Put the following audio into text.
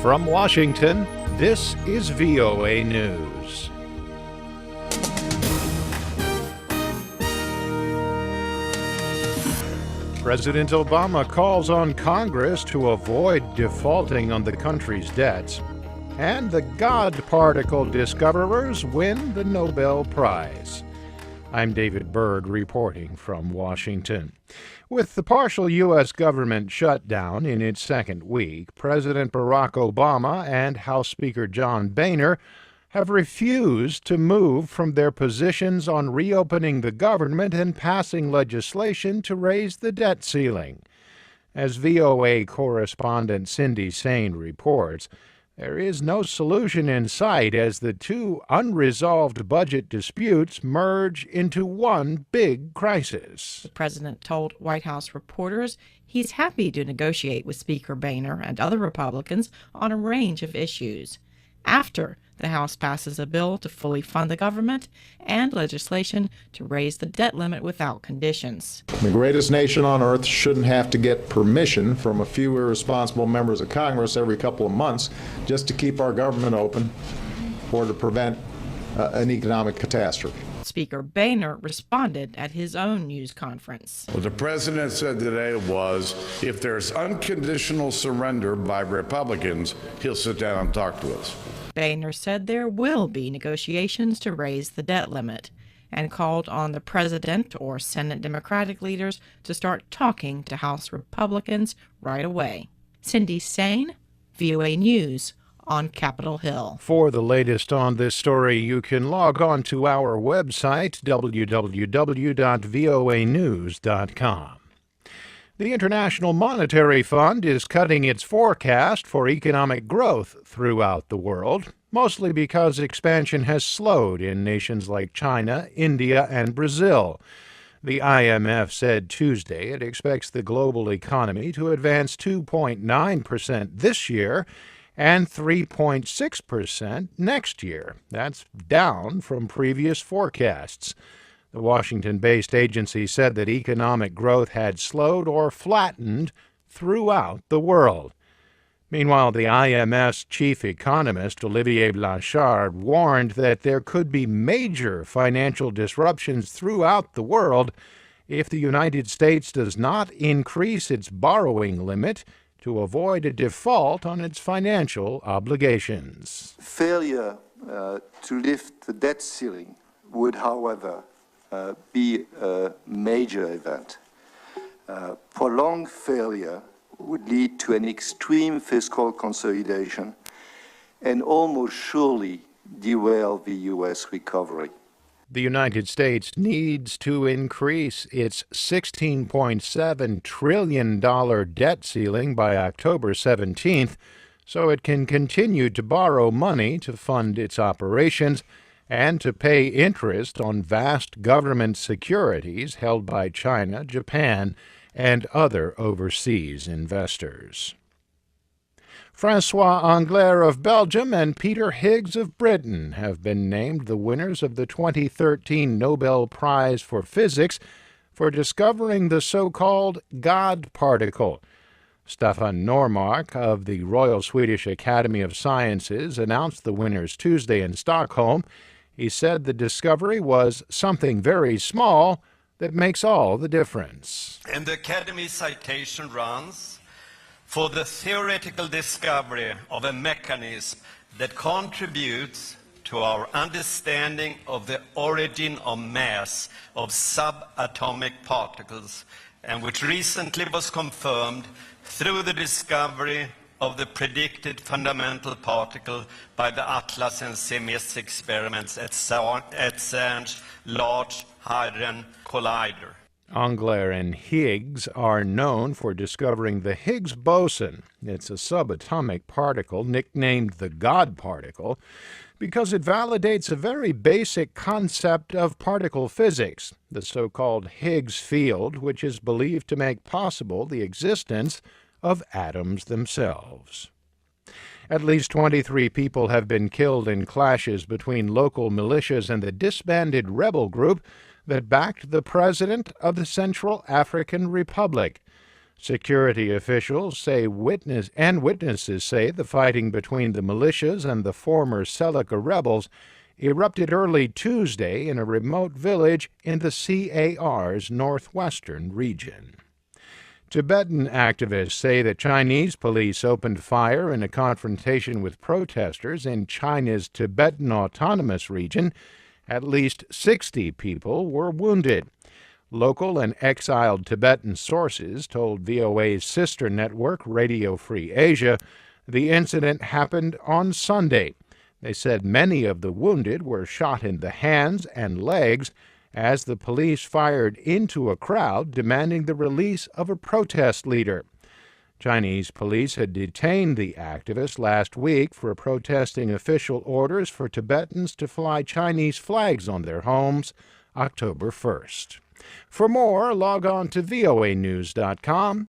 From Washington, this is VOA News. President Obama calls on Congress to avoid defaulting on the country's debts. And the God particle discoverers win the Nobel Prize. I'm David Byrd reporting from Washington. With the partial U.S. government shutdown in its second week, President Barack Obama and House Speaker John Boehner have refused to move from their positions on reopening the government and passing legislation to raise the debt ceiling. As VOA correspondent Cindy Saine reports, there is no solution in sight as the two unresolved budget disputes merge into one big crisis. The president told White House reporters he's happy to negotiate with Speaker Boehner and other Republicans on a range of issues after the House passes a bill to fully fund the government and legislation to raise the debt limit without conditions. The greatest nation on earth shouldn't have to get permission from a few irresponsible members of Congress every couple of months just to keep our government open or to prevent an economic catastrophe. Speaker Boehner responded at his own news conference. What the president said today was, if there's unconditional surrender by Republicans, he'll sit down and talk to us. Boehner said there will be negotiations to raise the debt limit and called on the president or Senate Democratic leaders to start talking to House Republicans right away. Cindy Saine, VOA News on Capitol Hill. For the latest on this story, you can log on to our website, www.voanews.com. The International Monetary Fund is cutting its forecast for economic growth throughout the world, mostly because expansion has slowed in nations like China, India, and Brazil. The IMF said Tuesday it expects the global economy to advance 2.9% this year and 3.6% next year. That's down from previous forecasts. The Washington-based agency said that economic growth had slowed or flattened throughout the world. Meanwhile, the IMF's chief economist, Olivier Blanchard, warned that there could be major financial disruptions throughout the world if the United States does not increase its borrowing limit to avoid a default on its financial obligations. Failure to lift the debt ceiling would, however, be a major event. Prolonged failure would lead to an extreme fiscal consolidation and almost surely derail the U.S. recovery. The United States needs to increase its $16.7 trillion debt ceiling by October 17th so it can continue to borrow money to fund its operations and to pay interest on vast government securities held by China, Japan, and other overseas investors. François Englert of Belgium and Peter Higgs of Britain have been named the winners of the 2013 Nobel Prize for Physics for discovering the so-called God particle. Staffan Normark of the Royal Swedish Academy of Sciences announced the winners Tuesday in Stockholm. He said the discovery was something very small that makes all the difference. And the Academy citation runs, for the theoretical discovery of a mechanism that contributes to our understanding of the origin of mass of subatomic particles, and which recently was confirmed through the discovery of the predicted fundamental particle by the Atlas and CMS experiments at CERN's Large Hadron Collider. Englert and Higgs are known for discovering the Higgs boson. It's a subatomic particle nicknamed the God particle because it validates a very basic concept of particle physics, the so-called Higgs field, which is believed to make possible the existence of atoms themselves. At least 23 people have been killed in clashes between local militias and the disbanded rebel group that backed the president of the Central African Republic. Security officials say witnesses say the fighting between the militias and the former Seleka rebels erupted early Tuesday in a remote village in the CAR's northwestern region. Tibetan activists say that Chinese police opened fire in a confrontation with protesters in China's Tibetan Autonomous Region. At least 60 people were wounded. Local and exiled Tibetan sources told VOA's sister network, Radio Free Asia, the incident happened on Sunday. They said many of the wounded were shot in the hands and legs as the police fired into a crowd demanding the release of a protest leader. Chinese police had detained the activist last week for protesting official orders for Tibetans to fly Chinese flags on their homes October 1st. For more, log on to voanews.com.